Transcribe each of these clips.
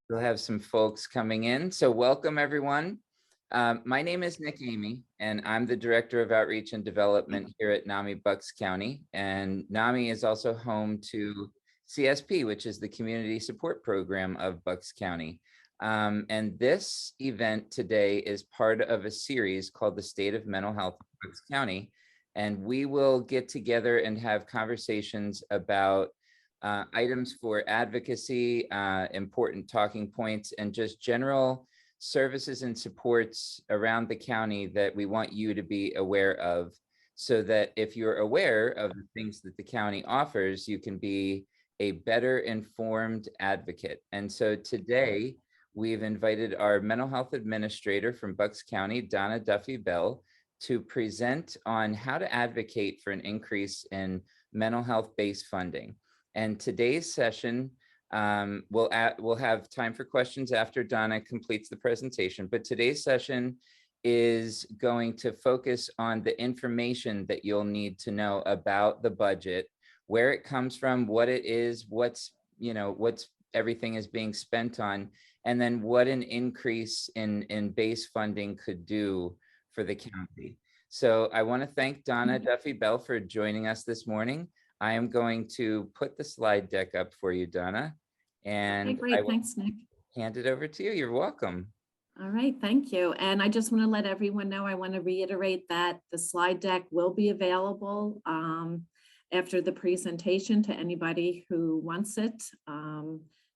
We'll have some folks coming in. So welcome, everyone. My name is Nick Emeigh, and I'm the Director of Outreach and Development here at NAMI Bucks County. And NAMI is also home to CSP, which is the Community Support Program of Bucks County. And this event today is part of a series called the State of Mental Health of Bucks County. And we will get together and have conversations about items for advocacy, important talking points, and just general services and supports around the county that we want you to be aware of, so that if you're aware of the things that the county offers, you can be a better informed advocate. And so today, we've invited our mental health administrator from Bucks County, Donna Duffy-Bell, to present on how to advocate for an increase in mental health-based funding. And today's session, we'll have time for questions after Donna completes the presentation, but today's session is going to focus on the information that you'll need to know about the budget, where it comes from, what it is, what's everything is being spent on, and then what an increase in base funding could do for the county. So I want to thank Donna Duffy-Bell for joining us this morning. I am going to put the slide deck up for you, Donna, and okay, great. Thanks, Nick. Hand it over to you. You're welcome. All right, thank you. And I just want to let everyone know, I want to reiterate that the slide deck will be available after the presentation to anybody who wants it.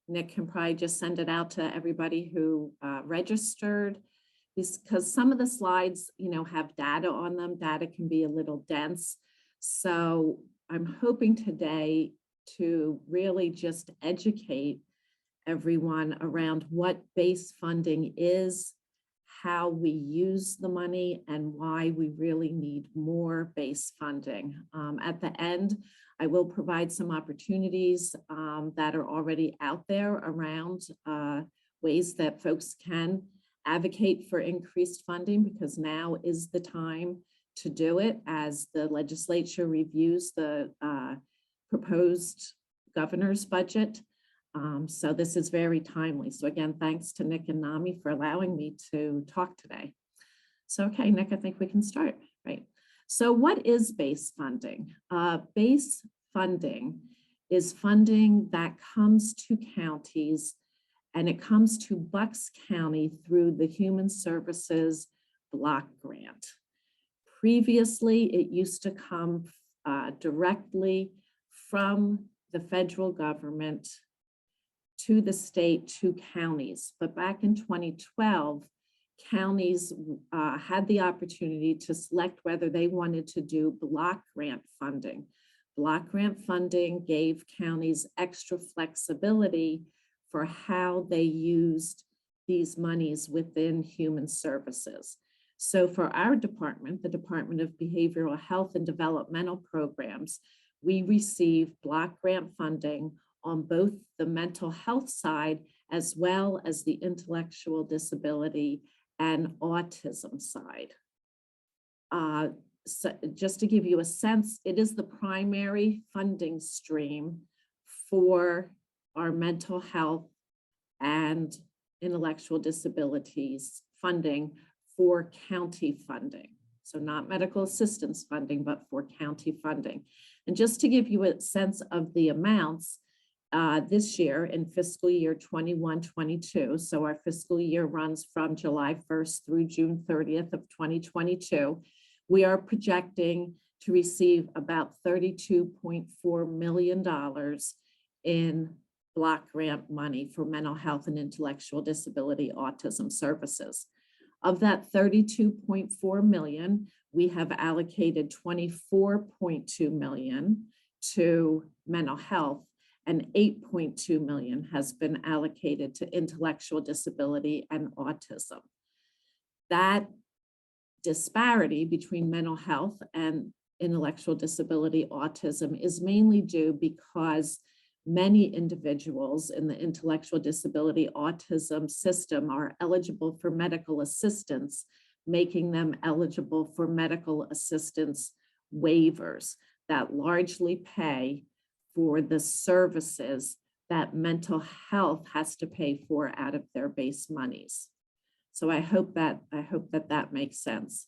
Nick can probably just send it out to everybody who registered, because some of the slides, have data on them. Data can be a little dense. So I'm hoping today to really just educate everyone around what base funding is, how we use the money, and why we really need more base funding. At the end, I will provide some opportunities that are already out there around ways that folks can advocate for increased funding, because now is the time to do it as the legislature reviews the proposed governor's budget. So this is very timely. So again, thanks to Nick and NAMI for allowing me to talk today. So, okay, Nick, I think we can start, right? So what is base funding? Base funding is funding that comes to counties, and it comes to Bucks County through the Human Services Block Grant. Previously, it used to come directly from the federal government to the state, to counties. But back in 2012, counties had the opportunity to select whether they wanted to do block grant funding. Block grant funding gave counties extra flexibility for how they used these monies within human services. So for our department, the Department of Behavioral Health and Developmental Programs, we receive block grant funding on both the mental health side as well as the intellectual disability and autism side. So just to give you a sense, it is the primary funding stream for our mental health and intellectual disabilities funding for county funding. So not medical assistance funding, but for county funding. And just to give you a sense of the amounts, this year in fiscal year 21-22, so our fiscal year runs from July 1st through June 30th of 2022, we are projecting to receive about $32.4 million in block grant money for mental health and intellectual disability autism services. Of that $32.4 million, we have allocated $24.2 million to mental health, and $8.2 million has been allocated to intellectual disability and autism. That disparity between mental health and intellectual disability autism is mainly due because many individuals in the intellectual disability autism system are eligible for medical assistance, making them eligible for medical assistance waivers that largely pay for the services that mental health has to pay for out of their base monies. So I hope that that makes sense.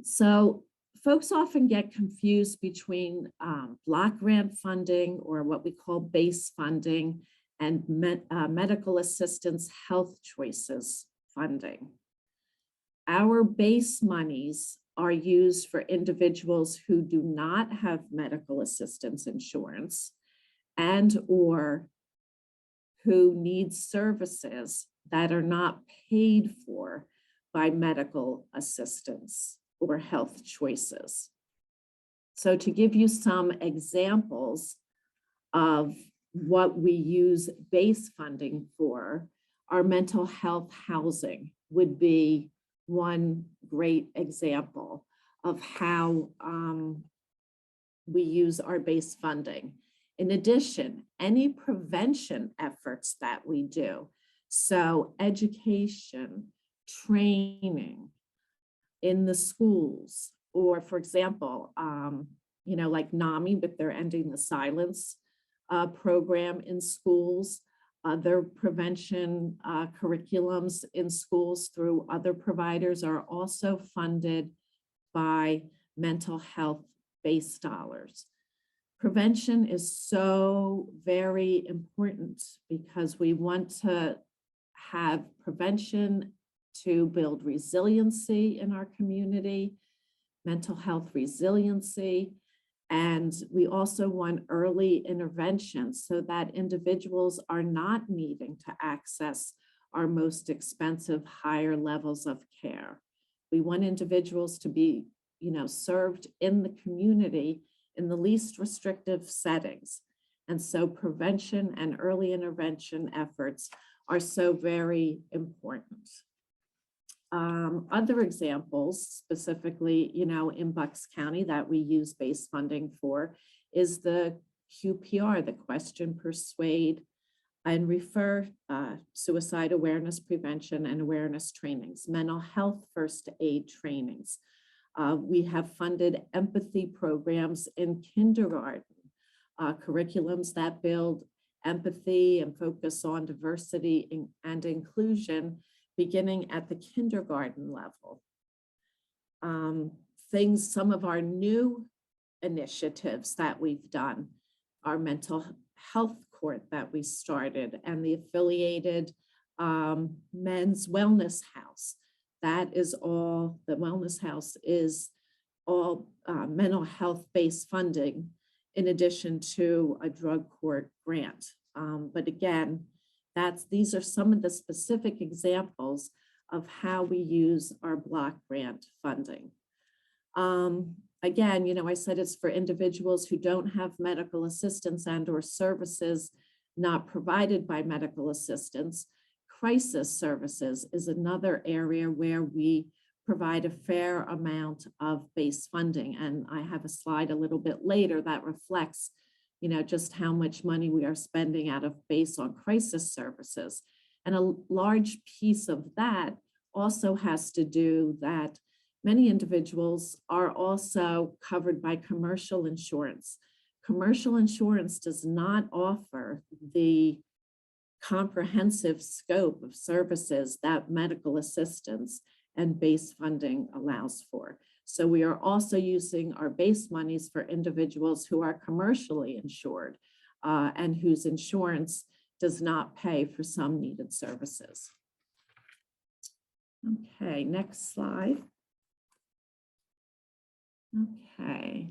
So folks often get confused between block grant funding, or what we call base funding, and medical assistance health choices funding. Our base monies are used for individuals who do not have medical assistance insurance and or who need services that are not paid for by medical assistance or health choices. So to give you some examples of what we use base funding for, our mental health housing would be one great example of how we use our base funding. In addition, any prevention efforts that we do, so education, training in the schools, or for example, like NAMI, but they're ending the silence program in schools, other prevention curriculums in schools through other providers are also funded by mental health base dollars. Prevention is so very important because we want to have prevention to build resiliency in our community, mental health resiliency, and we also want early intervention so that individuals are not needing to access our most expensive higher levels of care. We want individuals to be, served in the community in the least restrictive settings. And so prevention and early intervention efforts are so very important. Other examples, specifically, in Bucks County that we use base funding for is the QPR, the question, persuade, and refer suicide awareness prevention and awareness trainings, mental health first aid trainings. We have funded empathy programs in kindergarten, curriculums that build empathy and focus on diversity and inclusion beginning at the kindergarten level. Some of our new initiatives that we've done, our mental health court that we started and the affiliated men's wellness house. That is all, the wellness house is all mental health based funding in addition to a drug court grant. But again, these are some of the specific examples of how we use our block grant funding. Again, I said it's for individuals who don't have medical assistance and or services not provided by medical assistance. Crisis services is another area where we provide a fair amount of base funding. And I have a slide a little bit later that reflects just how much money we are spending out of base on crisis services. And a large piece of that also has to do that many individuals are also covered by commercial insurance. Commercial insurance does not offer the comprehensive scope of services that medical assistance and base funding allows for. So we are also using our base monies for individuals who are commercially insured and whose insurance does not pay for some needed services. Okay, next slide. Okay,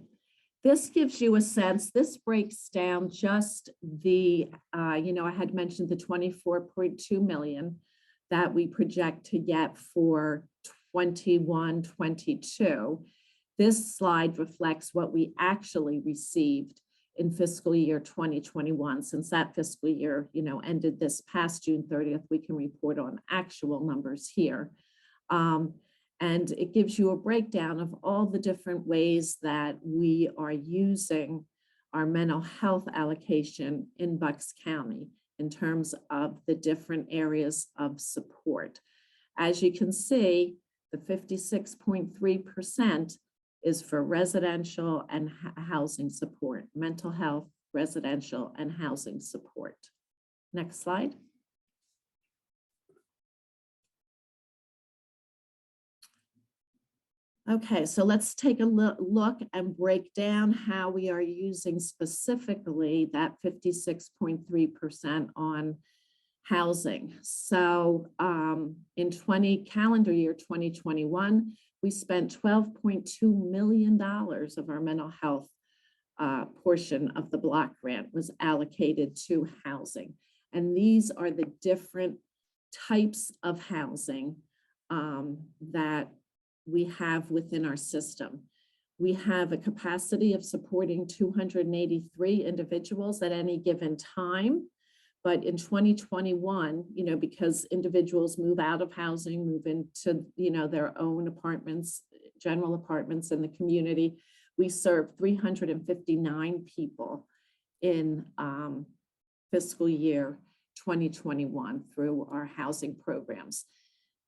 this gives you a sense, this breaks down just the, I had mentioned the 24.2 million that we project to get for 21-22. This slide reflects what we actually received in fiscal year 2021. Since that fiscal year, ended this past June 30th, we can report on actual numbers here. And it gives you a breakdown of all the different ways that we are using our mental health allocation in Bucks County in terms of the different areas of support. As you can see, the 56.3% is for residential and housing support, mental health residential and housing support. Next slide. Okay, so let's take a look and break down how we are using specifically that 56.3% on housing. So in calendar year 2021, we spent $12.2 million of our mental health portion of the block grant was allocated to housing. And these are the different types of housing that we have within our system. We have a capacity of supporting 283 individuals at any given time. But in 2021, because individuals move out of housing, move into, their own apartments, general apartments in the community, we serve 359 people in fiscal year 2021 through our housing programs.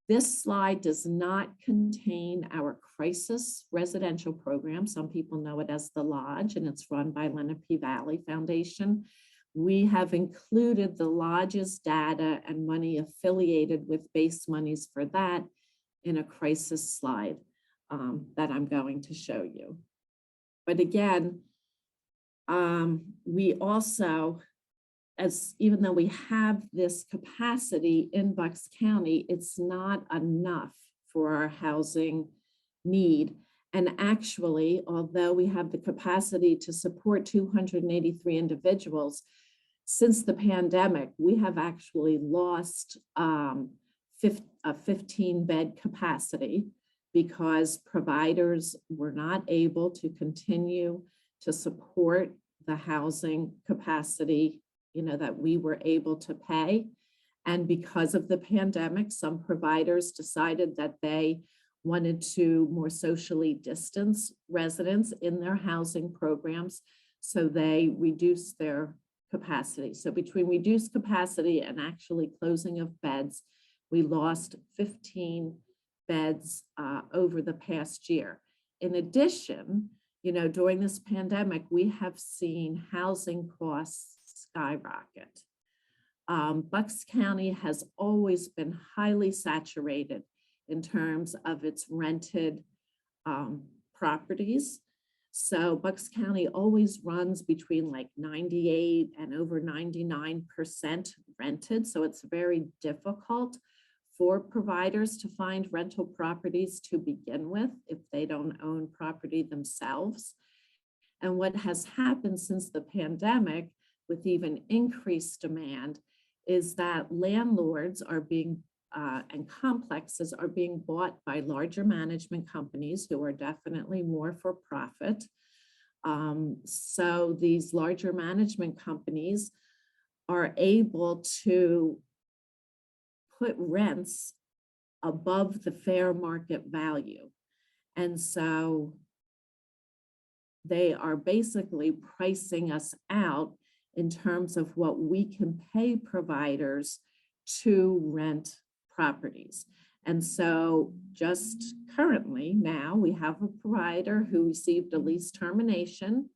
This slide does not contain our crisis residential program. Some people know it as the Lodge, and it's run by Lenape Valley Foundation. We have included the Lodge's data and money affiliated with base monies for that in a crisis slide that I'm going to show you. But again, we also, even though we have this capacity in Bucks County, it's not enough for our housing need. And actually, although we have the capacity to support 283 individuals, since the pandemic, we have actually lost a 15-bed capacity because providers were not able to continue to support the housing capacity that we were able to pay. And because of the pandemic, some providers decided that they wanted to more socially distance residents in their housing programs, so they reduced their capacity. So between reduced capacity and actually closing of beds, we lost 15 beds over the past year. In addition, during this pandemic, we have seen housing costs skyrocket. Bucks County has always been highly saturated in terms of its rented properties. So Bucks County always runs between like 98 and over 99% rented. So it's very difficult for providers to find rental properties to begin with if they don't own property themselves. And what has happened since the pandemic, with even increased demand, is that landlords are being and complexes are being bought by larger management companies who are definitely more for profit. So these larger management companies are able to put rents above the fair market value. And so they are basically pricing us out in terms of what we can pay providers to rent properties. And so just currently now we have a provider who received a lease termination.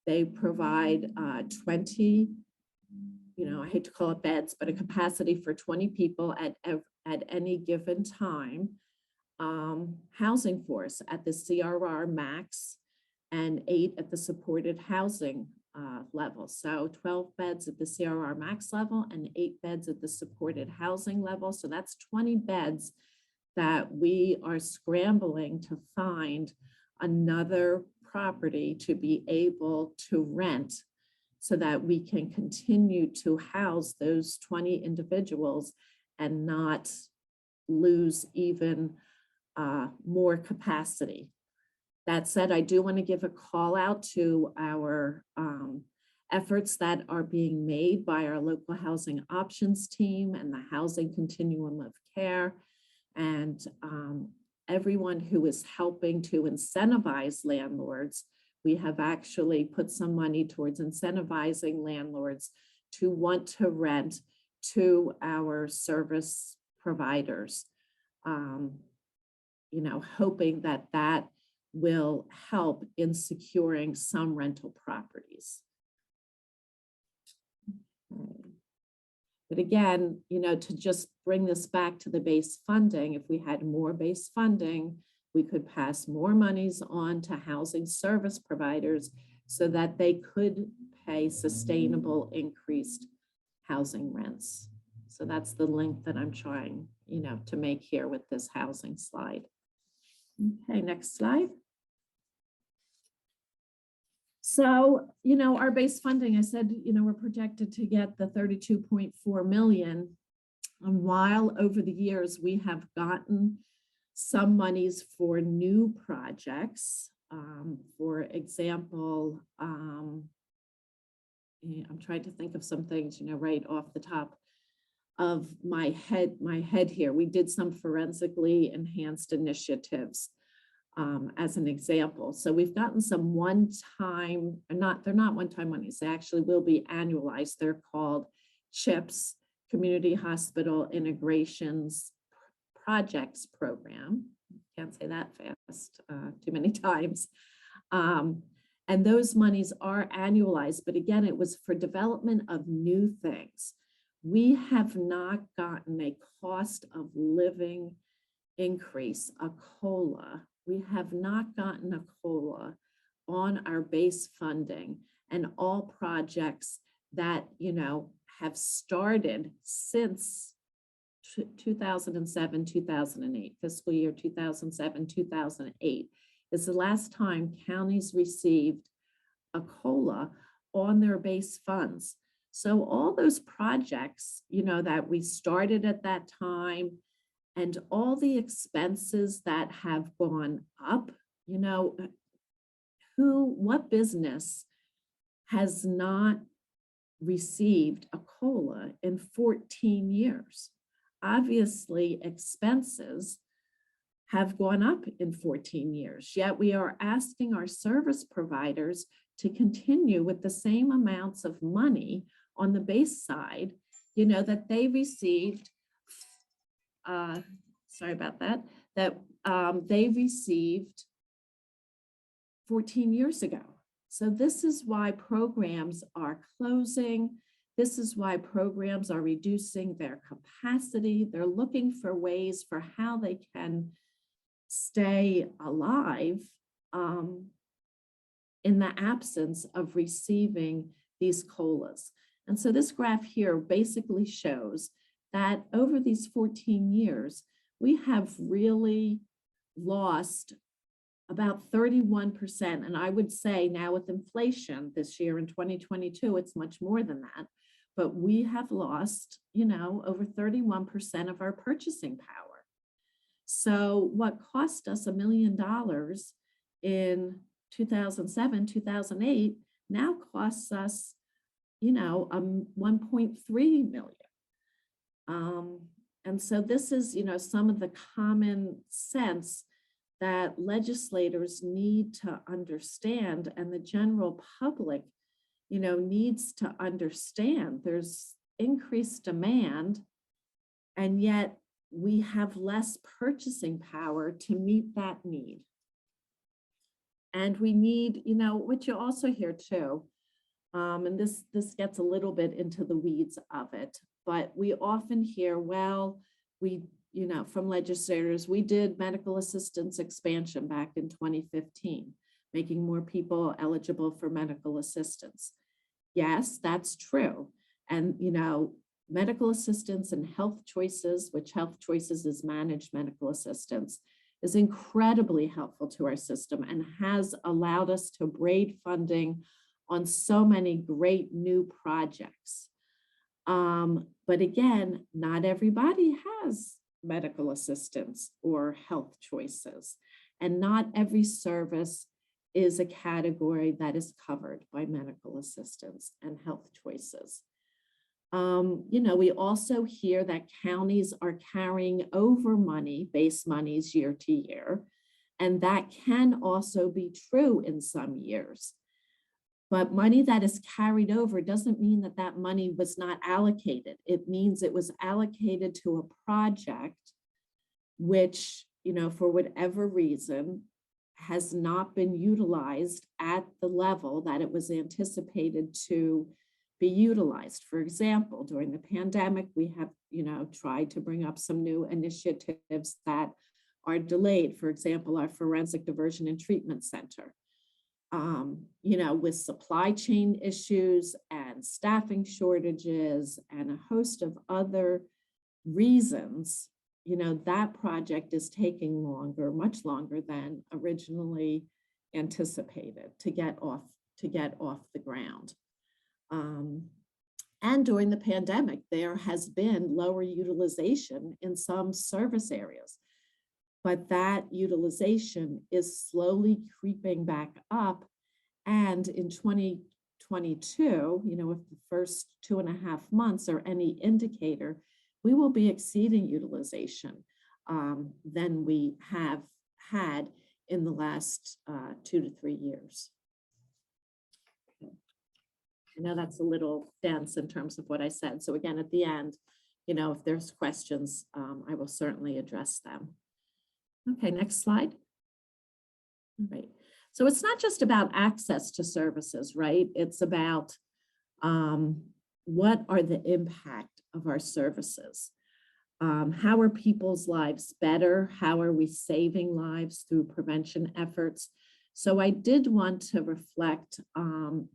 They provide 20, I hate to call it beds, but a capacity for 20 people at any given time, housing force at the CRR max and 8 at the supported housing level. So 12 beds at the CRR max level and 8 beds at the supported housing level. So that's 20 beds that we are scrambling to find another property to be able to rent so that we can continue to house those 20 individuals and not lose even more capacity. That said, I do want to give a call out to our efforts that are being made by our local housing options team and the housing continuum of care, and everyone who is helping to incentivize landlords. We have actually put some money towards incentivizing landlords to want to rent to our service providers, hoping that that will help in securing some rental properties. But again, to just bring this back to the base funding, if we had more base funding, we could pass more monies on to housing service providers so that they could pay sustainable increased housing rents. So that's the link that I'm trying, to make here with this housing slide. Okay, next slide. So, our base funding, I said, we're projected to get the 32.4 million. And while over the years we have gotten some monies for new projects, for example, I'm trying to think of some things, right off the top of my head here. We did some forensically enhanced initiatives as an example. So we've gotten some one-time, they're not one-time monies, they actually will be annualized. They're called CHIPS, Community Hospital Integrations Projects Program. Can't say that fast too many times. And those monies are annualized, but again, it was for development of new things. We have not gotten a cost of living increase, a COLA. We have not gotten a COLA on our base funding, and all projects that, have started since 2007, 2008, fiscal year 2007, 2008 is the last time counties received a COLA on their base funds. So all those projects, that we started at that time, and all the expenses that have gone up, what business has not received a COLA in 14 years? Obviously, expenses have gone up in 14 years, yet we are asking our service providers to continue with the same amounts of money on the base side, that they received, sorry about that, they received 14 years ago. So this is why programs are closing. This is why programs are reducing their capacity. They're looking for ways for how they can stay alive in the absence of receiving these COLAs. And so this graph here basically shows that over these 14 years, we have really lost about 31%. And I would say now with inflation this year in 2022, it's much more than that. But we have lost, over 31% of our purchasing power. So what cost us $1 million in 2007, 2008 now costs us, 1.3 million. And so this is, some of the common sense that legislators need to understand, and the general public, needs to understand. There's increased demand, and yet we have less purchasing power to meet that need. And we need, what you also hear too, and this gets a little bit into the weeds of it, but we often hear, well, from legislators, we did medical assistance expansion back in 2015, making more people eligible for medical assistance. Yes, that's true. And, medical assistance and health choices, which health choices is managed medical assistance, is incredibly helpful to our system and has allowed us to braid funding on so many great new projects. But again, not everybody has medical assistance or health choices, and not every service is a category that is covered by medical assistance and health choices. We also hear that counties are carrying over money, base monies year to year, and that can also be true in some years. But money that is carried over doesn't mean that that money was not allocated. It means it was allocated to a project which, for whatever reason, has not been utilized at the level that it was anticipated to be utilized. For example, during the pandemic, we have, tried to bring up some new initiatives that are delayed. For example, our Forensic Diversion and Treatment Center. With supply chain issues and staffing shortages and a host of other reasons, that project is taking longer, much longer than originally anticipated to get off the ground. And during the pandemic, there has been lower utilization in some service areas, but that utilization is slowly creeping back up. And in 2022, if the first 2.5 months are any indicator, we will be exceeding utilization than we have had in the last 2 to 3 years. I know that's a little dense in terms of what I said. So again, at the end, if there's questions, I will certainly address them. Okay, next slide. All right. So it's not just about access to services, right? It's about what are the impact of our services? How are people's lives better? How are we saving lives through prevention efforts? So I did want to reflect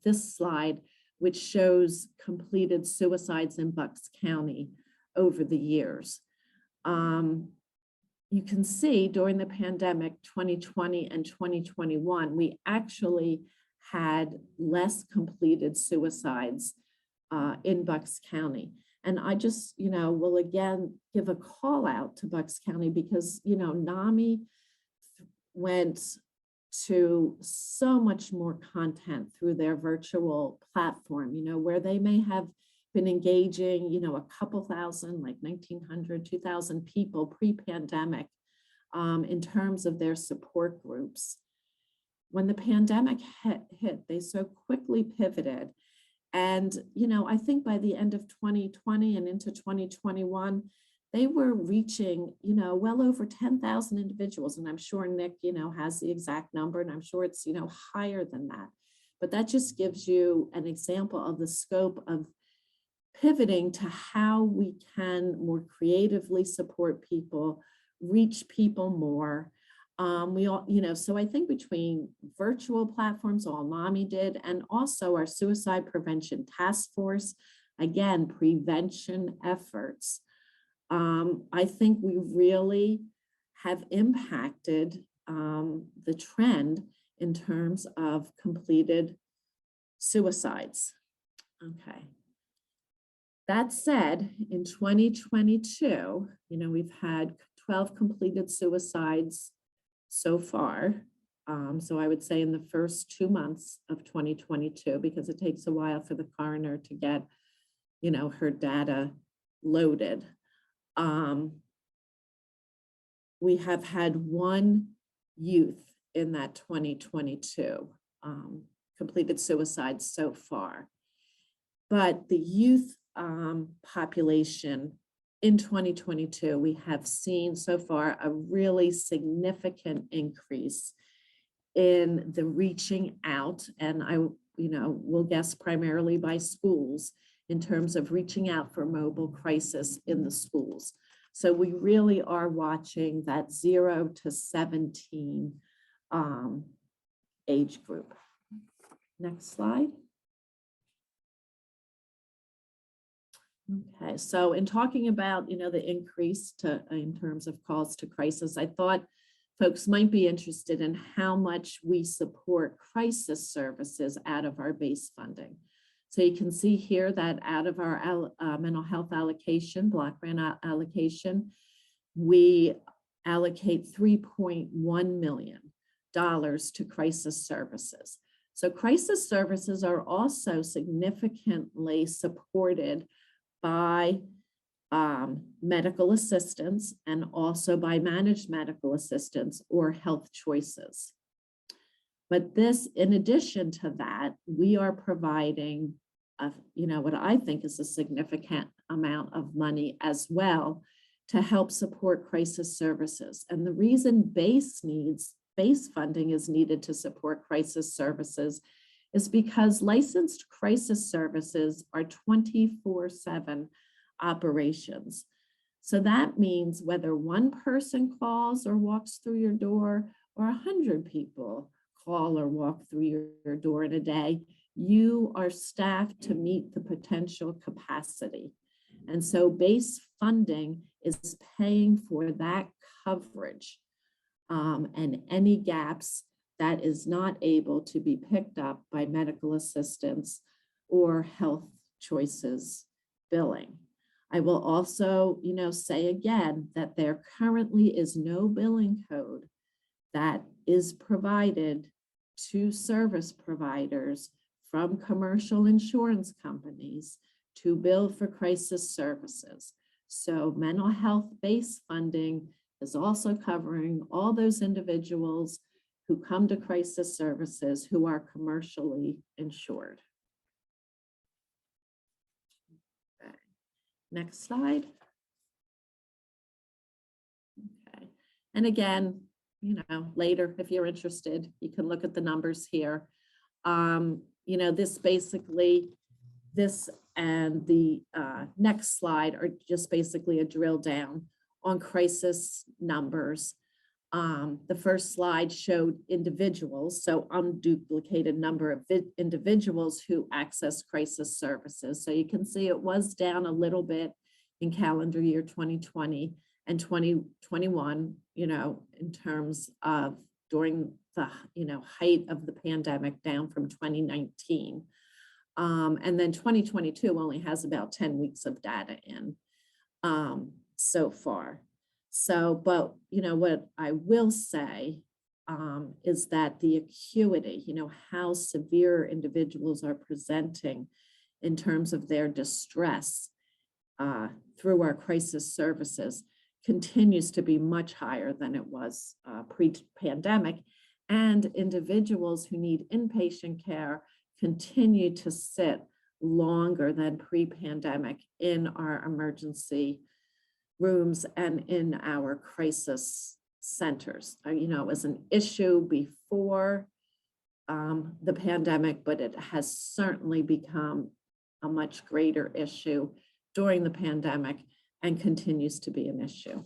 this slide, which shows completed suicides in Bucks County over the years. You can see during the pandemic, 2020 and 2021, we actually had less completed suicides in Bucks County. And I just, will again give a call out to Bucks County because, NAMI went to so much more content through their virtual platform, where they may have been engaging, a couple thousand, like 1,900, 2,000 people pre-pandemic in terms of their support groups. When the pandemic hit, they so quickly pivoted. And, I think by the end of 2020 and into 2021, they were reaching, well over 10,000 individuals. And I'm sure Nick, has the exact number, and I'm sure it's, higher than that. But that just gives you an example of the scope of pivoting to how we can more creatively support people, reach people more. We all, so I think between virtual platforms, all NAMI did, and also our Suicide Prevention Task Force, again, prevention efforts, I think we really have impacted the trend in terms of completed suicides. Okay. That said, in 2022, we've had 12 completed suicides so far. So I would say in the first 2 months of 2022, because it takes a while for the coroner to get, her data loaded. We have had 1 youth in that 2022 completed suicide so far. But the youth population in 2022, we have seen so far a really significant increase in the reaching out, and I will guess primarily by schools in terms of reaching out for mobile crisis in the schools. So we really are watching that 0 to 17 age group. Next slide. Okay, so in talking about, the increase in terms of calls to crisis, I thought folks might be interested in how much we support crisis services out of our base funding. So you can see here that out of our mental health allocation, block grant allocation, we allocate $3.1 million to crisis services. So crisis services are also significantly supported by medical assistance and also by managed medical assistance or health choices. But this, in addition to that, we are providing, what I think is a significant amount of money as well to help support crisis services. And the reason base funding is needed to support crisis services is because licensed crisis services are 24/7 operations. So that means whether one person calls or walks through your door or 100 people call or walk through your door in a day, you are staffed to meet the potential capacity. And so base funding is paying for that coverage and any gaps that is not able to be picked up by medical assistance or health choices billing. I will also, say again that there currently is no billing code that is provided to service providers from commercial insurance companies to bill for crisis services. So mental health base funding is also covering all those individuals who come to crisis services who are commercially insured. Okay. Next slide. Okay. And again, later, if you're interested, you can look at the numbers here. This and the next slide are just basically a drill down on crisis numbers. The first slide showed individuals, so unduplicated number of individuals who access crisis services. So you can see it was down a little bit in calendar year 2020 and 2021, in terms of during the, height of the pandemic, down from 2019. And then 2022 only has about 10 weeks of data in so far. So, but, what I will say is that the acuity, how severe individuals are presenting in terms of their distress through our crisis services continues to be much higher than it was pre-pandemic. And individuals who need inpatient care continue to sit longer than pre-pandemic in our emergency rooms and in our crisis centers. It was an issue before the pandemic, but it has certainly become a much greater issue during the pandemic and continues to be an issue.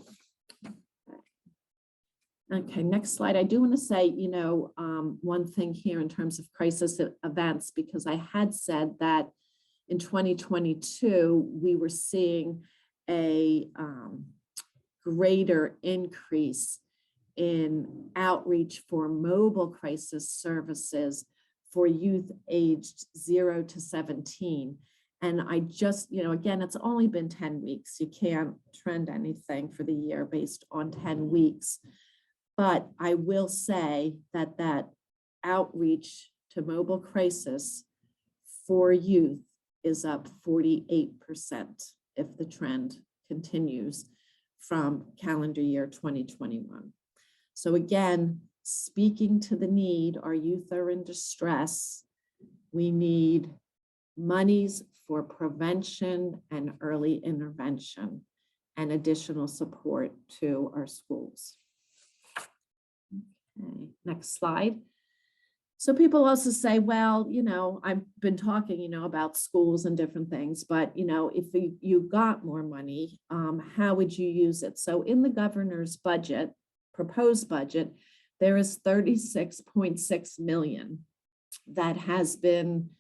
Okay, next slide. I do want to say, one thing here in terms of crisis events, because I had said that in 2022, we were seeing a greater increase in outreach for mobile crisis services for youth aged 0 to 17. And I just, again, it's only been 10 weeks. You can't trend anything for the year based on 10 weeks. But I will say that that outreach to mobile crisis for youth is up 48% if the trend continues from calendar year 2021. So again, speaking to the need, our youth are in distress. We need monies for prevention and early intervention and additional support to our schools. Okay, next slide. So people also say, well, I've been talking, about schools and different things, but, if you got more money, how would you use it? So in the governor's budget, proposed budget, there is $36.6 million that has been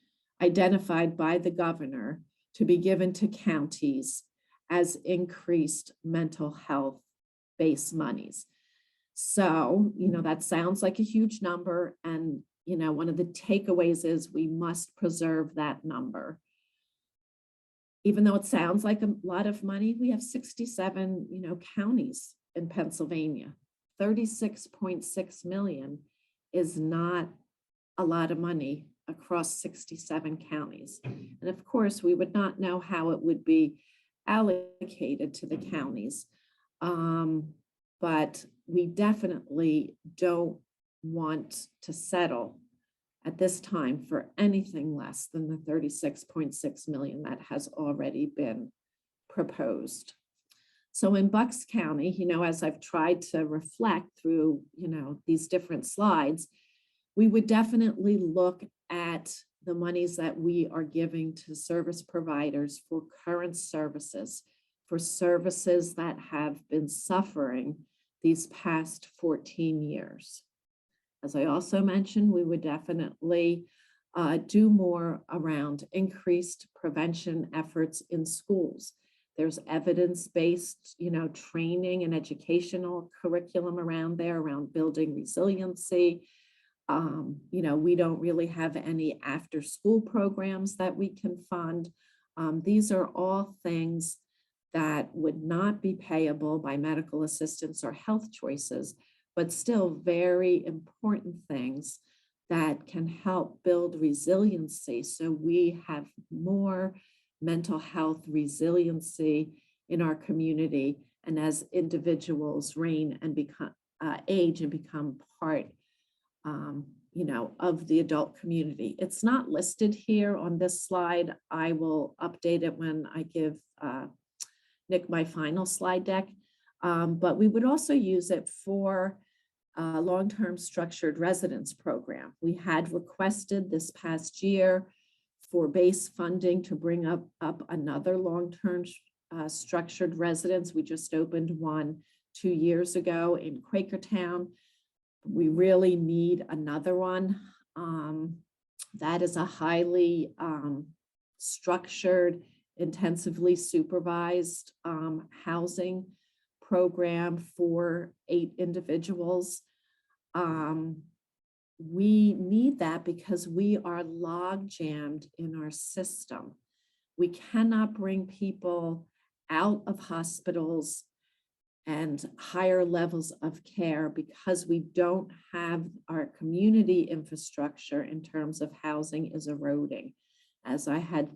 identified by the governor to be given to counties as increased mental health base monies. So, that sounds like a huge number. And, one of the takeaways is we must preserve that number. Even though it sounds like a lot of money, we have 67, counties in Pennsylvania. 36.6 million is not a lot of money across 67 counties. And of course, we would not know how it would be allocated to the counties. But we definitely don't want to settle at this time for anything less than the 36.6 million that has already been proposed. So in Bucks County, as I've tried to reflect through, these different slides, we would definitely look at the monies that we are giving to service providers for current services, for services that have been suffering these past 14 years. As I also mentioned, we would definitely do more around increased prevention efforts in schools. There's evidence-based, training and educational curriculum around there around building resiliency. We don't really have any after-school programs that we can fund. These are all things that would not be payable by medical assistance or health choices, but still very important things that can help build resiliency so we have more mental health resiliency in our community, and as individuals reign and become age and become part of the adult community. It's not listed here on this slide. I will update it when I give Nick my final slide deck, but we would also use it for long-term structured residence program. We had requested this past year for base funding to bring up another long-term structured residence. We just opened one 2 years ago in Quakertown. We really need another one. That is a highly structured, intensively supervised housing program for 8 individuals. We need that because we are log jammed in our system. We cannot bring people out of hospitals and higher levels of care because we don't have our community infrastructure in terms of housing is eroding, as I had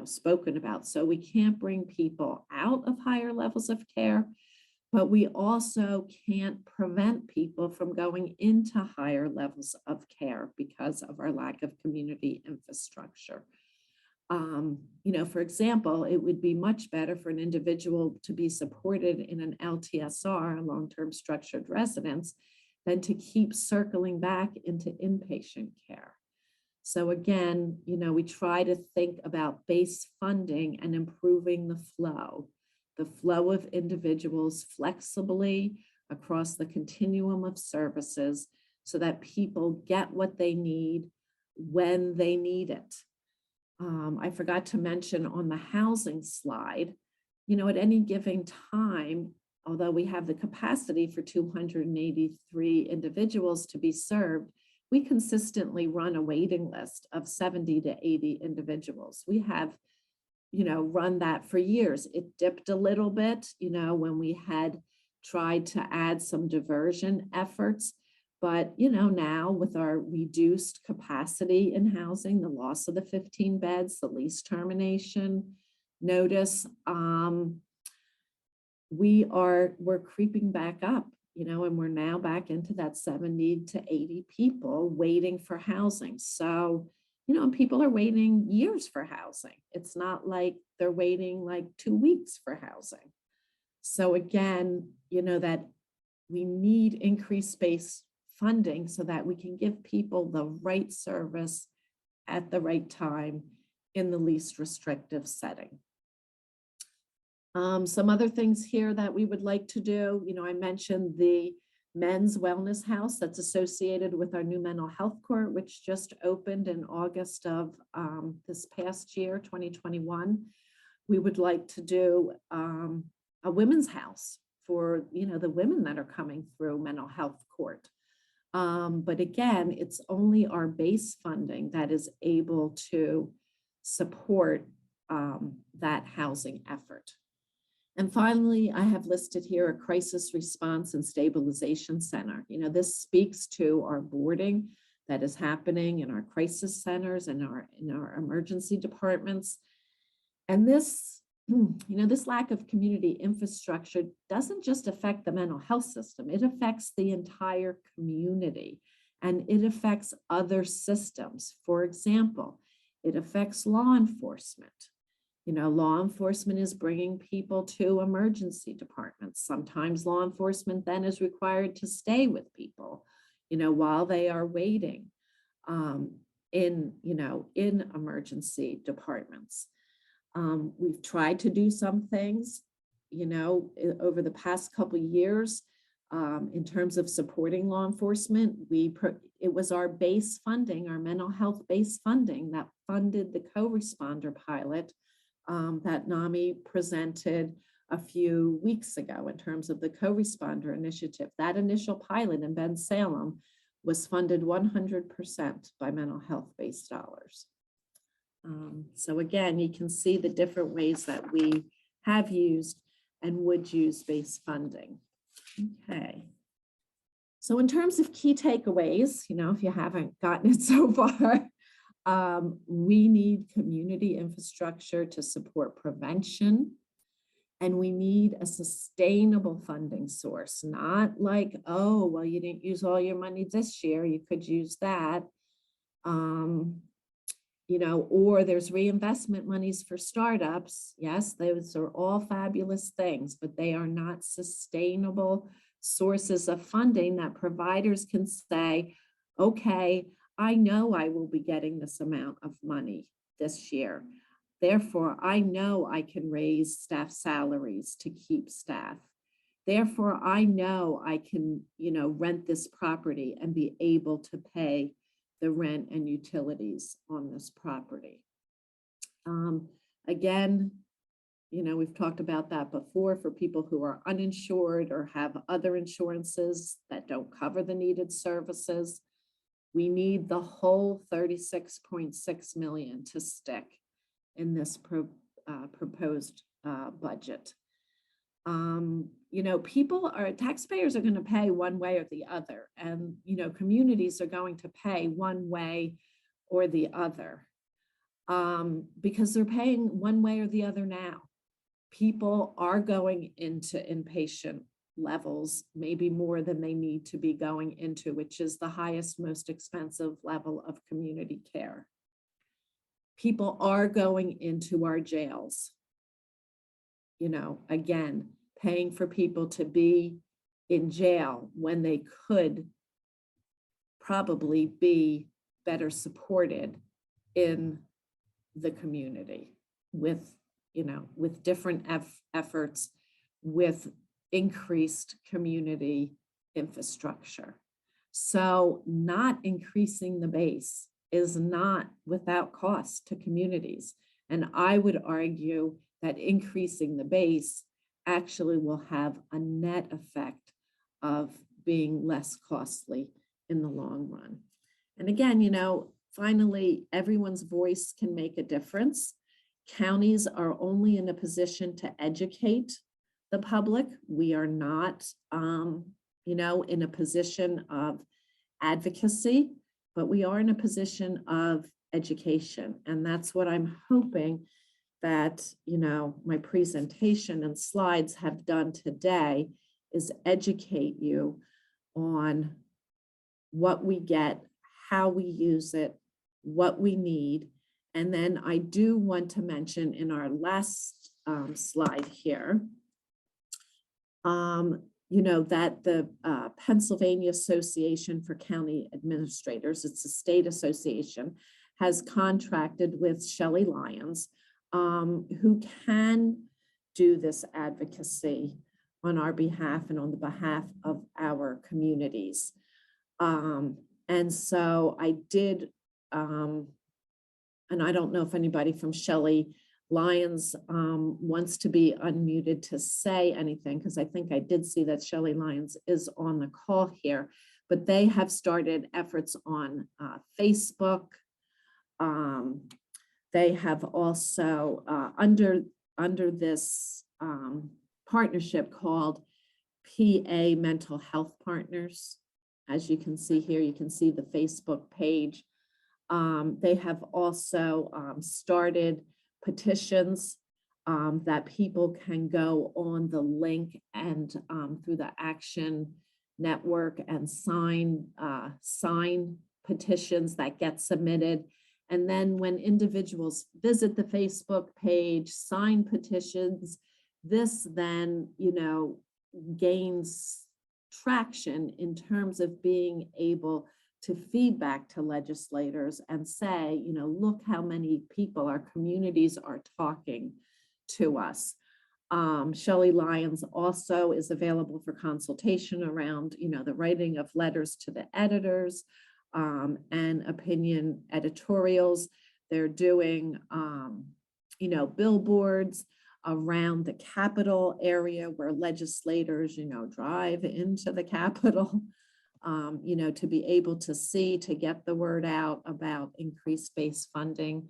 spoken about. So we can't bring people out of higher levels of care, but we also can't prevent people from going into higher levels of care because of our lack of community infrastructure. For example, it would be much better for an individual to be supported in an LTSR, a long-term structured residence, than to keep circling back into inpatient care. So again, we try to think about base funding and improving the flow of individuals flexibly across the continuum of services so that people get what they need when they need it. I forgot to mention on the housing slide, at any given time, although we have the capacity for 283 individuals to be served, we consistently run a waiting list of 70 to 80 individuals. We have run that for years. It dipped a little bit, when we had tried to add some diversion efforts. But, now with our reduced capacity in housing, the loss of the 15 beds, the lease termination notice, we're creeping back up, and we're now back into that 70 to 80 people waiting for housing. So, and people are waiting years for housing. It's not like they're waiting like 2 weeks for housing. So again, that we need increased space funding so that we can give people the right service at the right time in the least restrictive setting. Some other things here that we would like to do, I mentioned the men's wellness house that's associated with our new mental health court, which just opened in August of this past year, 2021. We would like to do a women's house for, the women that are coming through mental health court. But again, it's only our base funding that is able to support that housing effort. And finally, I have listed here a crisis response and stabilization center. This speaks to our boarding that is happening in our crisis centers and in our emergency departments. And this, this lack of community infrastructure doesn't just affect the mental health system, it affects the entire community and it affects other systems. For example, it affects law enforcement. Law enforcement is bringing people to emergency departments. Sometimes law enforcement then is required to stay with people, while they are waiting. in, in emergency departments. We've tried to do some things, over the past couple of years, in terms of supporting law enforcement. It was our base funding, our mental health base funding, that funded the co-responder pilot that NAMI presented a few weeks ago in terms of the co-responder initiative. That initial pilot in Bensalem was funded 100% by mental health based dollars. So again, you can see the different ways that we have used and would use base funding. Okay. So in terms of key takeaways, if you haven't gotten it so far, we need community infrastructure to support prevention. And we need a sustainable funding source, not like, oh, well, you didn't use all your money this year, you could use that. Or there's reinvestment monies for startups. Yes, those are all fabulous things, but they are not sustainable sources of funding that providers can say, okay, I know I will be getting this amount of money this year. Therefore, I know I can raise staff salaries to keep staff. Therefore, I know I can, rent this property and be able to pay the rent and utilities on this property. Again, we've talked about that before for people who are uninsured or have other insurances that don't cover the needed services. We need the whole 36.6 million to stick in this proposed budget. Taxpayers are going to pay one way or the other, and communities are going to pay one way or the other, because they're paying one way or the other now. People are going into inpatient levels, maybe more than they need to be going into, which is the highest, most expensive level of community care. People are going into our jails, again, paying for people to be in jail when they could probably be better supported in the community with different efforts, with increased community infrastructure. So not increasing the base is not without cost to communities. And I would argue that increasing the base actually will have a net effect of being less costly in the long run. And again, finally, everyone's voice can make a difference. Counties are only in a position to educate the public. We are not, in a position of advocacy, but we are in a position of education. And that's what I'm hoping that, my presentation and slides have done today, is educate you on what we get, how we use it, what we need. And then I do want to mention in our last slide here, that the Pennsylvania Association for County Administrators, it's a state association, has contracted with Shelly Lyons, who can do this advocacy on our behalf and on the behalf of our communities. And so I did, and I don't know if anybody from Shelly Lyons wants to be unmuted to say anything, because I think I did see that Shelly Lyons is on the call here, but they have started efforts on Facebook. They have also, under this partnership called PA Mental Health Partners, as you can see here, you can see the Facebook page. They have also started petitions that people can go on the link and through the Action Network and sign petitions that get submitted. And then when individuals visit the Facebook page, sign petitions, this then, gains traction in terms of being able to feedback to legislators and say, you know, look how many people, our communities are talking to us. Shelly Lyons also is available for consultation around, you know, the writing of letters to the editors and opinion editorials. They're doing, you know, billboards around the Capitol area where legislators, you know, drive into the Capitol, you know, to be able to see, to get the word out about increased space funding.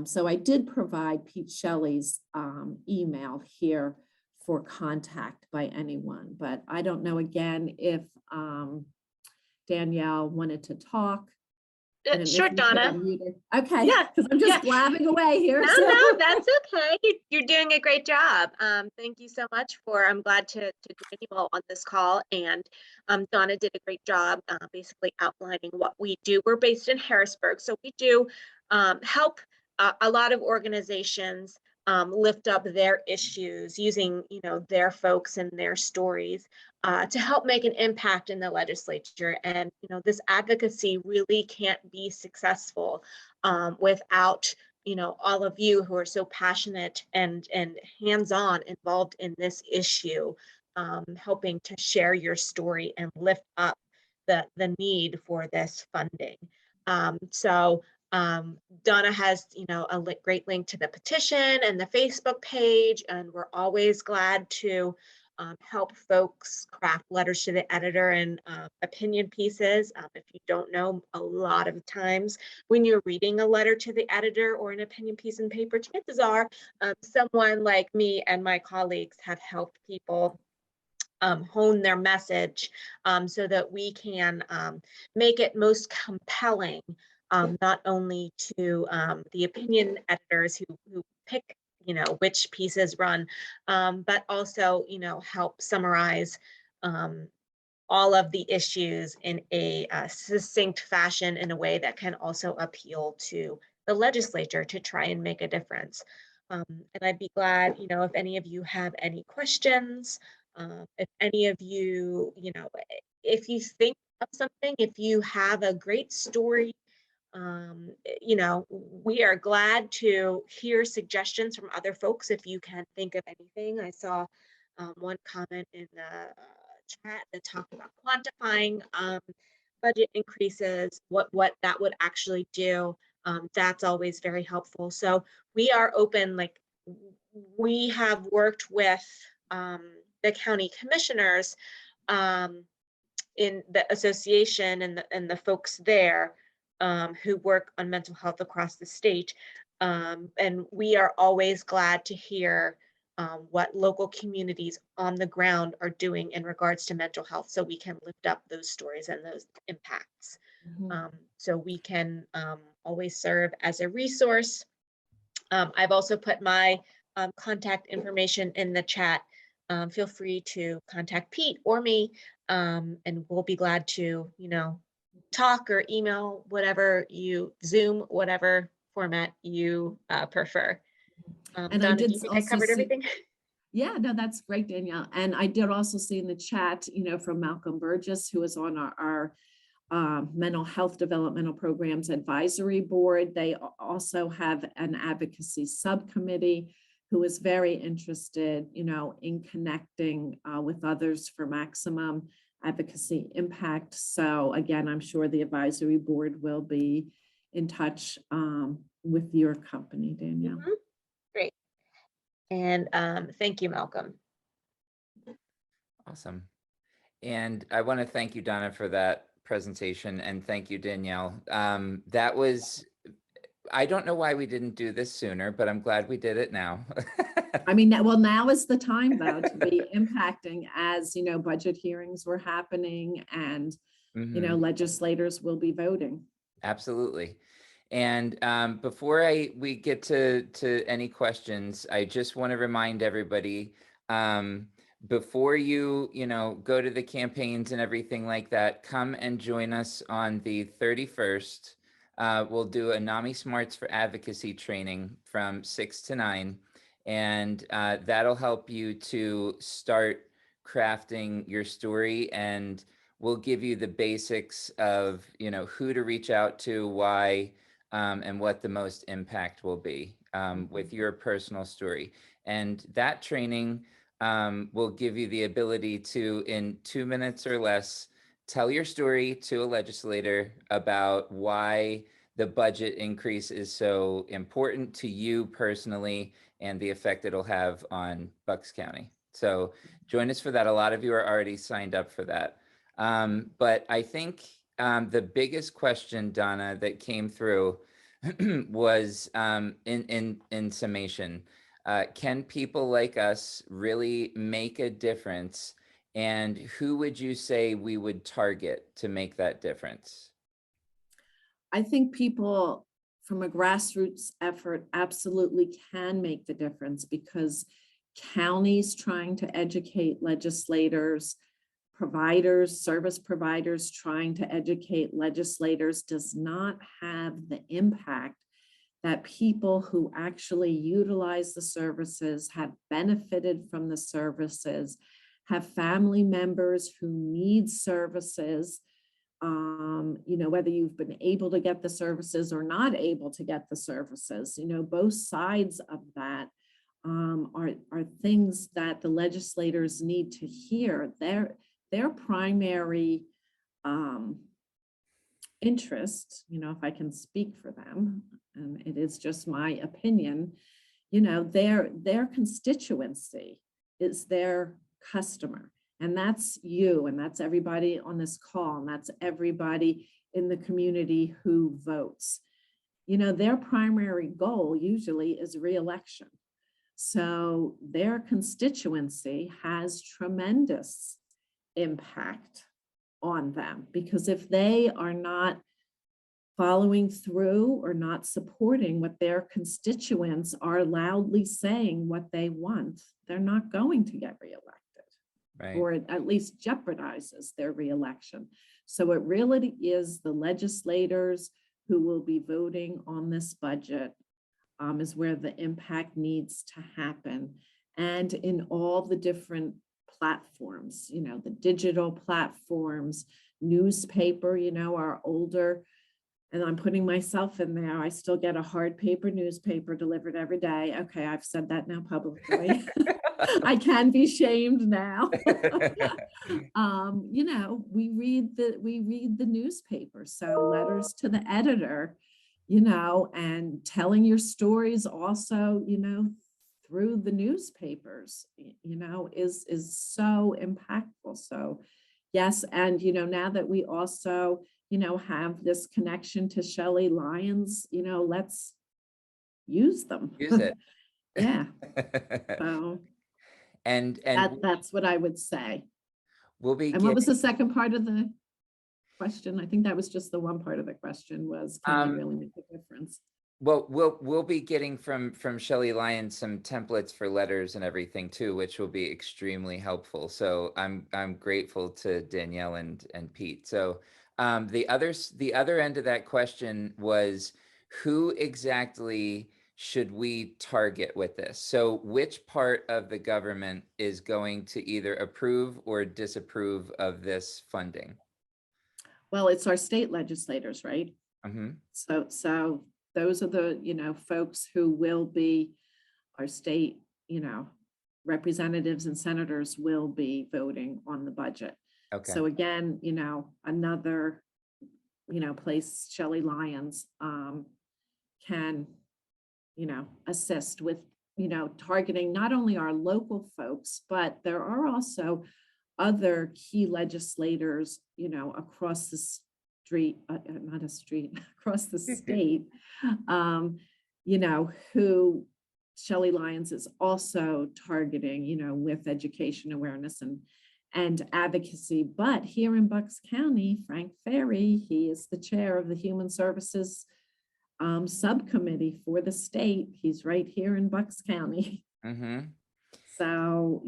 So I did provide Pete Shelley's email here for contact by anyone, but I don't know again if Danielle wanted to talk. Sure, Donna. Okay, yeah, because I'm just blabbing away here. No, so. no, that's okay. You're doing a great job. Thank you so much I'm glad to join you all on this call. And Donna did a great job basically outlining what we do. We're based in Harrisburg, so we do help a lot of organizations lift up their issues using, you know, their folks and their stories to help make an impact in the legislature. And, you know, this advocacy really can't be successful without, you know, all of you who are so passionate and hands-on involved in this issue, helping to share your story and lift up the need for this funding. Donna has, you know, a great link to the petition and the Facebook page, and we're always glad to help folks craft letters to the editor and opinion pieces. If you don't know, a lot of times when you're reading a letter to the editor or an opinion piece in paper, chances are someone like me and my colleagues have helped people hone their message so that we can make it most compelling, not only to the opinion editors who pick, you know, which pieces run, but also, you know, help summarize all of the issues in a succinct fashion in a way that can also appeal to the legislature to try and make a difference. And I'd be glad, you know, if any of you have any questions, if any of you, you know, if you think of something, if you have a great story, you know, we are glad to hear suggestions from other folks if you can think of anything. I saw one comment in the chat that talked about quantifying budget increases, what that would actually do. That's always very helpful. So we are open, like we have worked with the county commissioners in the association and the folks there who work on mental health across the state. And we are always glad to hear what local communities on the ground are doing in regards to mental health, so we can lift up those stories and those impacts. So we can always serve as a resource. I've also put my contact information in the chat. Feel free to contact Pete or me, and we'll be glad to, you know, talk or email, whatever you, Zoom, whatever format you prefer. And Donna, I do did you think I also covered everything? Yeah, no, that's great, Danielle. And I did also see in the chat, you know, from Malcolm Burgess, who is on our mental health developmental programs advisory board. They also have an advocacy subcommittee who is very interested, you know, in connecting with others for maximum advocacy impact. So again, I'm sure the advisory board will be in touch with your company, Danielle. Great. And thank you, Malcolm. Awesome. And I want to thank you, Donna, for that presentation, and thank you, Danielle. That was, I don't know why we didn't do this sooner, but I'm glad we did it now. I mean, well, now is the time, though, to be impacting, as you know, budget hearings were happening and, you know, legislators will be voting. Absolutely. And before we get to any questions, I just want to remind everybody, before you know, go to the campaigns and everything like that, come and join us on the 31st. We'll do a NAMI Smarts for Advocacy training from 6 to 9. And that'll help you to start crafting your story. And we'll give you the basics of, who to reach out to, why, and what the most impact will be with your personal story. And that training will give you the ability to, in 2 minutes or less, tell your story to a legislator about why the budget increase is so important to you personally and the effect it'll have on Bucks County. So join us for that. A lot of you are already signed up for that. But I think the biggest question, Donna, that came through was in summation, can people like us really make a difference? And who would you say we would target to make that difference? I think people from a grassroots effort absolutely can make the difference, because counties trying to educate legislators, providers, service providers trying to educate legislators does not have the impact that people who actually utilize the services, have benefited from the services, have family members who need services, whether you've been able to get the services or not able to get the services, both sides of that are things that the legislators need to hear. Their primary interest, if I can speak for them, and it is just my opinion, their constituency is their customer. And that's you, and that's everybody on this call, and that's everybody in the community who votes. Their primary goal usually is re-election. So their constituency has tremendous impact on them, because if they are not following through or not supporting what their constituents are loudly saying what they want, they're not going to get re-elected. Right. Or at least jeopardizes their reelection. So it really is the legislators who will be voting on this budget is where the impact needs to happen. And in all the different platforms, the digital platforms, newspaper, our older, and I'm putting myself in there, I still get a hard paper newspaper delivered every day. Okay, I've said that now publicly. I can be shamed now. We read the newspaper. So letters to the editor, and telling your stories also, through the newspapers, is so impactful. So yes, and now that we also, have this connection to Shelly Lyons, let's use them. Use it. Yeah. So and that's what I would say. We'll be. And what was the second part of the question? I think that was just the one part of the question was, can you really make a difference? Well, we'll be getting from Shelly Lyons some templates for letters and everything too, which will be extremely helpful. So I'm grateful to Danielle and Pete. So the other end of that question was, who exactly should we target with this? So which part of the government is going to either approve or disapprove of this funding? Well, it's our state legislators, right? Mm-hmm. So those are the, folks who will be our state, representatives and senators will be voting on the budget. Okay. So again, another, place Shelly Lyons can, assist with, targeting not only our local folks, but there are also other key legislators, across the street, not a street, across the state, who Shelly Lyons is also targeting, with education awareness and advocacy. But here in Bucks County, Frank Ferry, he is the chair of the Human Services subcommittee for the state. He's right here in Bucks County. Mm-hmm. So,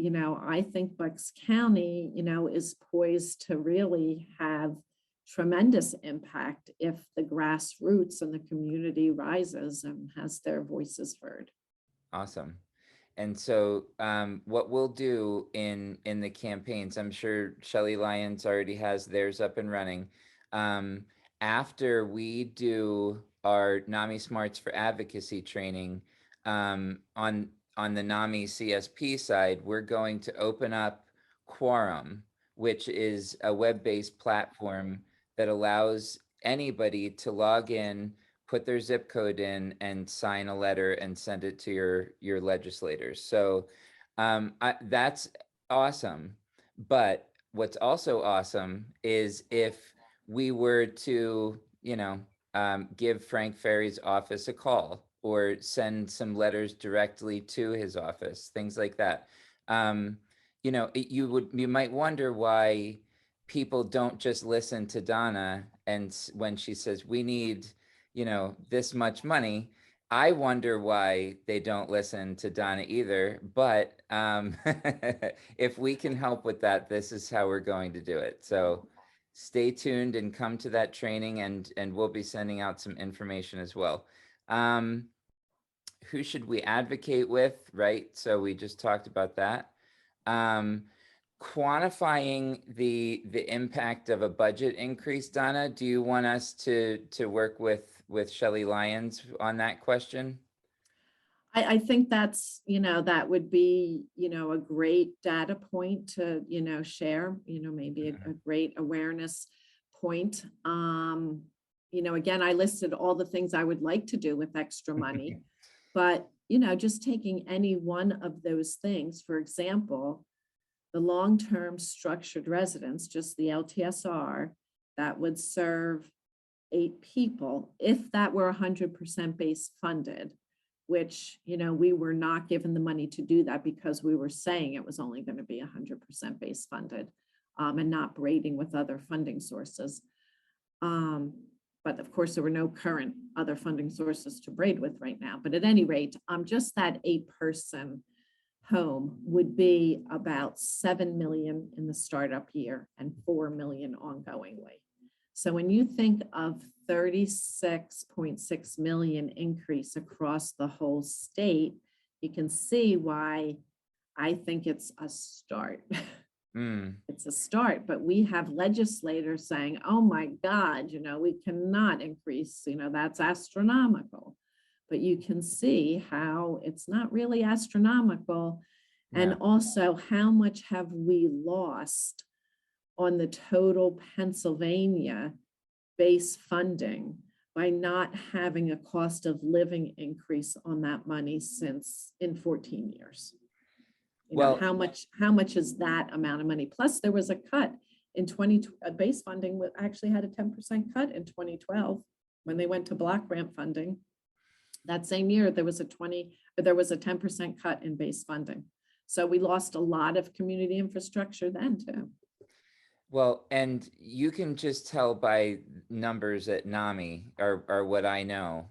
I think Bucks County, is poised to really have tremendous impact if the grassroots and the community rises and has their voices heard. Awesome. And so what we'll do in the campaigns, I'm sure Shelly Lyons already has theirs up and running. After we do our NAMI Smarts for Advocacy training on the NAMI CSP side, we're going to open up Quorum, which is a web-based platform that allows anybody to log in, put their zip code in, and sign a letter and send it to your legislators. So that's awesome. But what's also awesome is if we were to, give Frank Ferry's office a call or send some letters directly to his office, things like that. You might wonder why people don't just listen to Donna, and when she says we need, this much money, I wonder why they don't listen to Donna either. But if we can help with that, this is how we're going to do it. So stay tuned and come to that training, and we'll be sending out some information as well. Who should we advocate with, right? So we just talked about that. Quantifying the impact of a budget increase, Donna, do you want us to work with Shelly Lyons on that question? I think that's, that would be, a great data point to, share, maybe a great awareness point. Again, I listed all the things I would like to do with extra money, but, just taking any one of those things, for example, the long-term structured residence, just the LTSR, that would serve 8 people, if that were 100% base funded, which, we were not given the money to do that because we were saying it was only going to be 100% base funded, and not braiding with other funding sources. But of course, there were no current other funding sources to braid with right now. But at any rate, just that 8-person home would be about 7 million in the startup year and 4 million ongoingly. So when you think of 36.6 million increase across the whole state, you can see why I think it's a start. It's a start, but we have legislators saying, oh my God, we cannot increase, that's astronomical. But you can see how it's not really astronomical. Yeah. And also, how much have we lost on the total Pennsylvania base funding by not having a cost of living increase on that money since in 14 years? How much is that amount of money? Plus, there was a cut in base funding actually had a 10% cut in 2012 when they went to block grant funding. That same year, there was a 10% cut in base funding. So we lost a lot of community infrastructure then too. Well, and you can just tell by numbers at NAMI are what I know.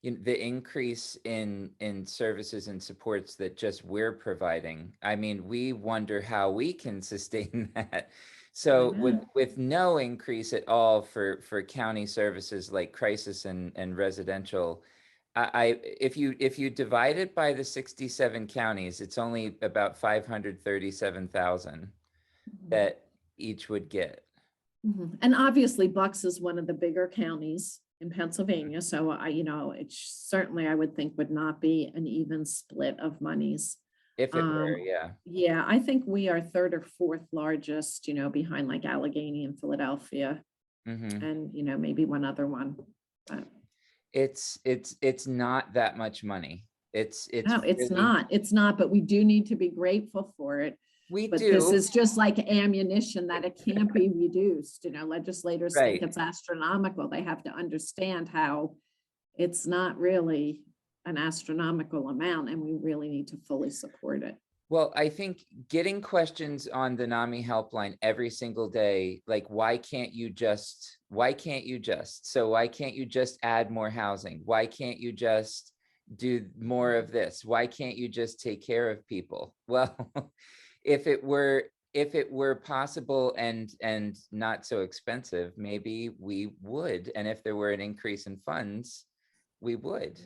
The increase in services and supports that just we're providing. I mean, we wonder how we can sustain that. So with no increase at all for county services like crisis and residential, if you divide it by the 67 counties, it's only about 537,000 that each would get. And obviously Bucks is one of the bigger counties in Pennsylvania. So it certainly I would think would not be an even split of monies. If it were, yeah. Yeah, I think we are 3rd or 4th largest, behind like Allegheny and Philadelphia, and maybe one other one. But it's not that much money. It's not, but we do need to be grateful for it. But this is just like ammunition that it can't be reduced. Legislators think it's astronomical. They have to understand how it's not really an astronomical amount, and we really need to fully support it. Well, I think getting questions on the NAMI helpline every single day, like, why can't you just, so why can't you just add more housing? Why can't you just do more of this? Why can't you just take care of people? Well, if it were possible and not so expensive, maybe we would. And if there were an increase in funds, we would.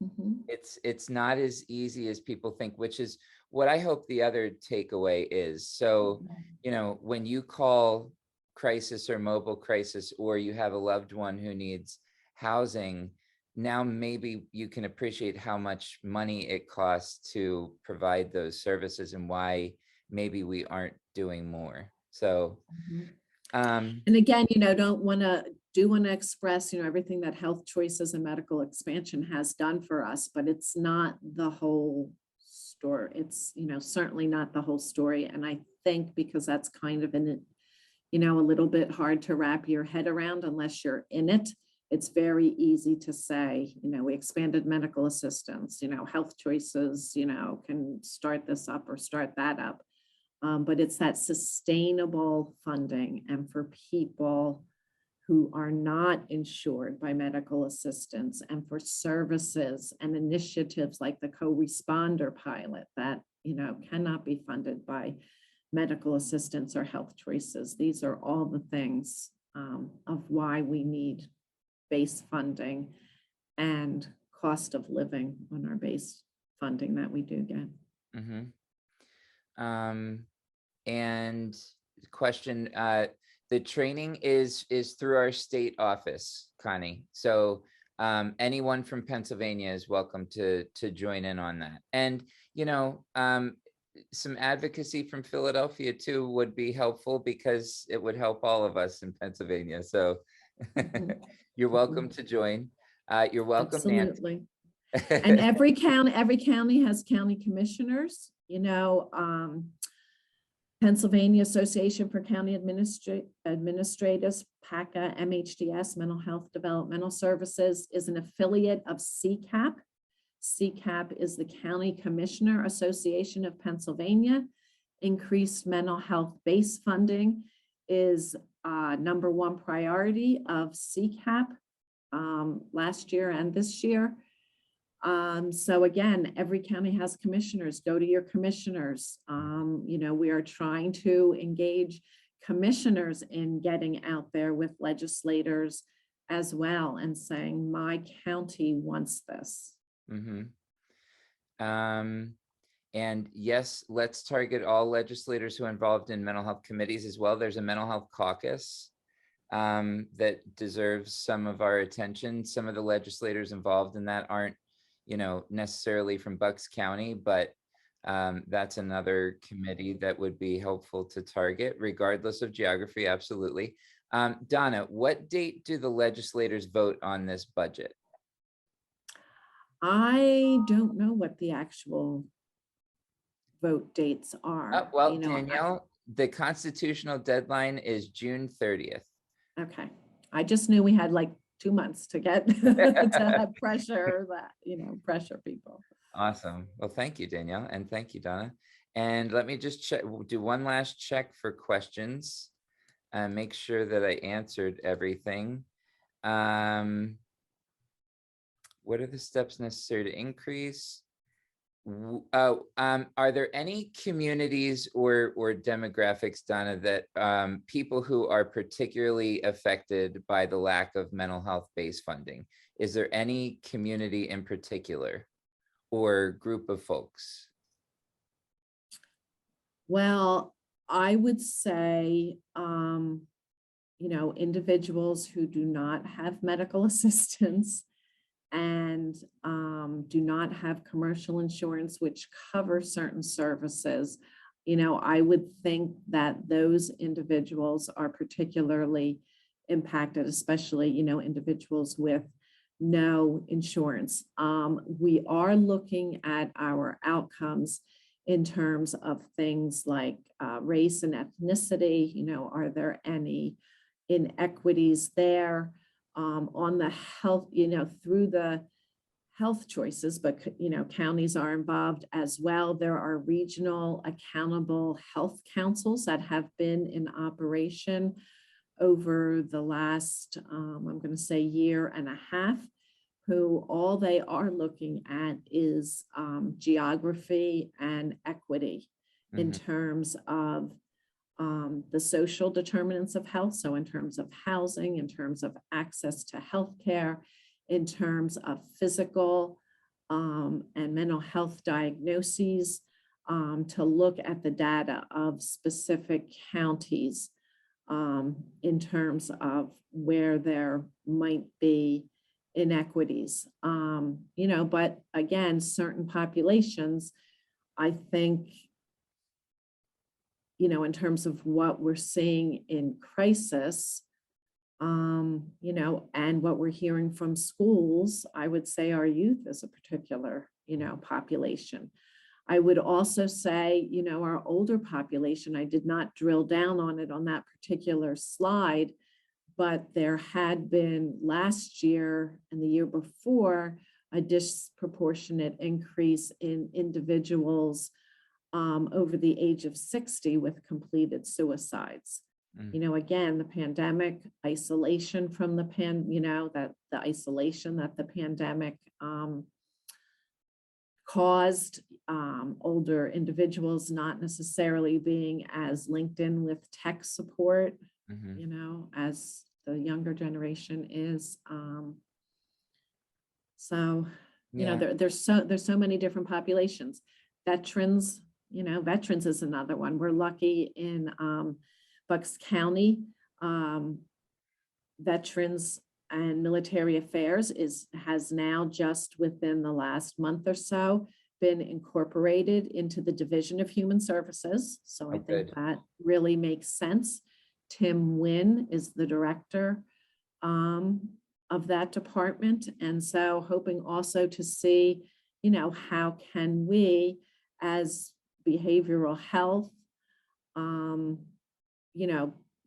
Mhm. It's not as easy as people think, which is what I hope the other takeaway is. So, you know, when you call crisis or mobile crisis, or you have a loved one who needs housing, now maybe you can appreciate how much money it costs to provide those services and why maybe we aren't doing more. So, Mhm. um, And again, do want to express, everything that Health Choices and Medical Expansion has done for us, but it's not the whole story. It's, certainly not the whole story. And I think because that's kind of a little bit hard to wrap your head around unless you're in it. It's very easy to say, we expanded medical assistance, Health Choices, can start this up or start that up. But it's that sustainable funding, and for people who are not insured by medical assistance, and for services and initiatives like the co-responder pilot that, cannot be funded by medical assistance or Health Choices. These are all the things of why we need base funding and cost of living on our base funding that we do get. And question, the training is through our state office, Connie. So anyone from Pennsylvania is welcome to join in on that. And, some advocacy from Philadelphia too would be helpful, because it would help all of us in Pennsylvania. So you're welcome to join. You're welcome, Absolutely. Nancy. And every county has county commissioners, Pennsylvania Association for County Administrators, PACA, MHDS, Mental Health Developmental Services, is an affiliate of CCAP. CCAP is the County Commissioner Association of Pennsylvania. Increased mental health base funding is #1 priority of CCAP last year and this year. So again, every county has commissioners. Go to your commissioners. We are trying to engage commissioners in getting out there with legislators as well and saying, my county wants this. And yes, let's target all legislators who are involved in mental health committees as well. There's a mental health caucus that deserves some of our attention. Some of the legislators involved in that aren't, necessarily from Bucks County, but that's another committee that would be helpful to target regardless of geography. Absolutely. Donna, what date do the legislators vote on this budget? I don't know what the actual vote dates are. Well, Danielle, the constitutional deadline is June 30th. Okay. I just knew we had like 2 months to get to pressure pressure people. Awesome. Well, thank you, Danielle, and thank you, Donna. And let me just check, do one last check for questions and make sure that I answered everything. What are the steps necessary to increase? Are there any communities or demographics, Donna, that people who are particularly affected by the lack of mental health base funding? Is there any community in particular or group of folks? Well, I would say, individuals who do not have medical assistance and do not have commercial insurance, which cover certain services. I would think that those individuals are particularly impacted, especially, individuals with no insurance. We are looking at our outcomes in terms of things like race and ethnicity. Are there any inequities there? On the health, through the Health Choices, but counties are involved as well. There are regional accountable health councils that have been in operation over the last, I'm going to say, year and a half, who all they are looking at is geography and equity in terms of the social determinants of health. So in terms of housing, in terms of access to healthcare, in terms of physical and mental health diagnoses, to look at the data of specific counties in terms of where there might be inequities. But again, certain populations, I think, in terms of what we're seeing in crisis, and what we're hearing from schools, I would say our youth is a particular, population. I would also say, our older population, I did not drill down on it on that particular slide, but there had been last year and the year before a disproportionate increase in individuals over the age of 60 with completed suicides. Again, the pandemic, isolation from the that the isolation that the pandemic caused, older individuals not necessarily being as linked in with tech support, as the younger generation is. There's so many different populations. Veterans, veterans is another one. We're lucky in Bucks County, Veterans and Military Affairs has now just within the last month or so been incorporated into the Division of Human Services. So I think that really makes sense. Tim Wynn is the director of that department. And so hoping also to see, how can we as behavioral health,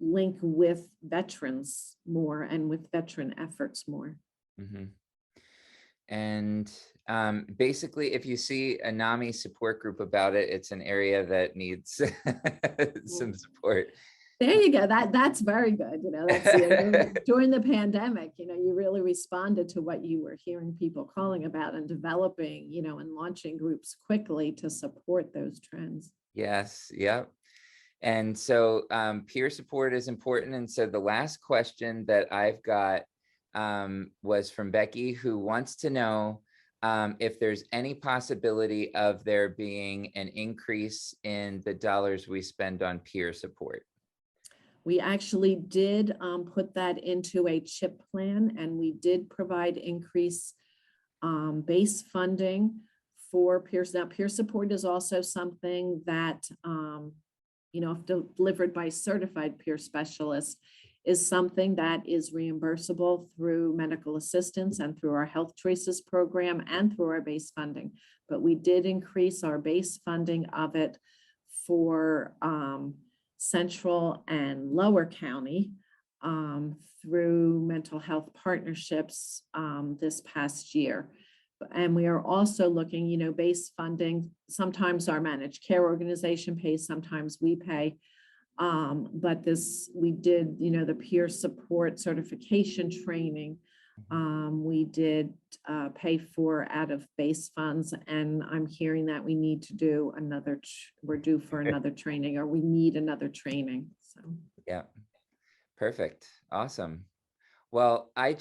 link with veterans more and with veteran efforts more. And basically, if you see a NAMI support group about it, it's an area that needs some support. There you go. That's very good. During the pandemic, you really responded to what you were hearing people calling about and developing, and launching groups quickly to support those trends. Yes. Yep. And so peer support is important. And so the last question that I've got was from Becky, who wants to know if there's any possibility of there being an increase in the dollars we spend on peer support. We actually did put that into a CHIP plan, and we did provide increase base funding for peers. Now, peer support is also something that, if delivered by certified peer specialists, is something that is reimbursable through medical assistance and through our Health Choices program and through our base funding. But we did increase our base funding of it for Central and Lower County through mental health partnerships this past year. And we are also looking, base funding. Sometimes our managed care organization pays, sometimes we pay. But we did, the peer support certification training. We did pay for out of base funds, and I'm hearing that we need to do we're due for another training, or we need another training. So yeah, perfect, awesome. Well, I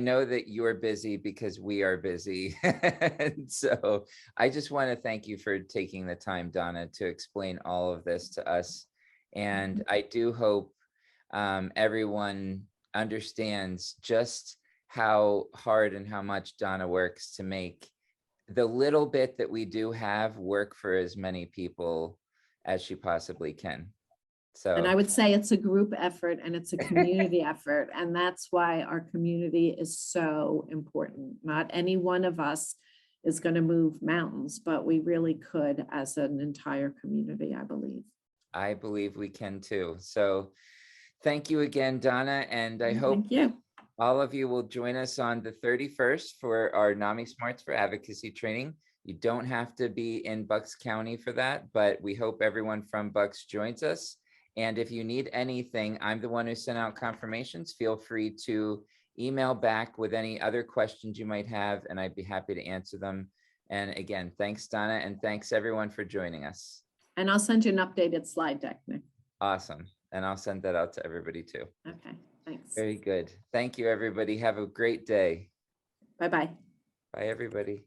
know that you're busy because we are busy. And so I just want to thank you for taking the time, Donna, to explain all of this to us. And I do hope everyone understands just how hard and how much Donna works to make the little bit that we do have work for as many people as she possibly can. So, and I would say it's a group effort and it's a community effort. And that's why our community is so important. Not any one of us is going to move mountains, but we really could as an entire community, I believe. I believe we can too. So thank you again, Donna. And I hope all of you will join us on the 31st for our NAMI Smarts for Advocacy training. You don't have to be in Bucks County for that, but we hope everyone from Bucks joins us. And if you need anything, I'm the one who sent out confirmations. Feel free to email back with any other questions you might have, and I'd be happy to answer them. And again, thanks, Donna, and thanks everyone for joining us. And I'll send you an updated slide deck, Nick. Awesome. And I'll send that out to everybody too. Okay, thanks. Very good. Thank you, everybody. Have a great day. Bye-bye. Bye, everybody.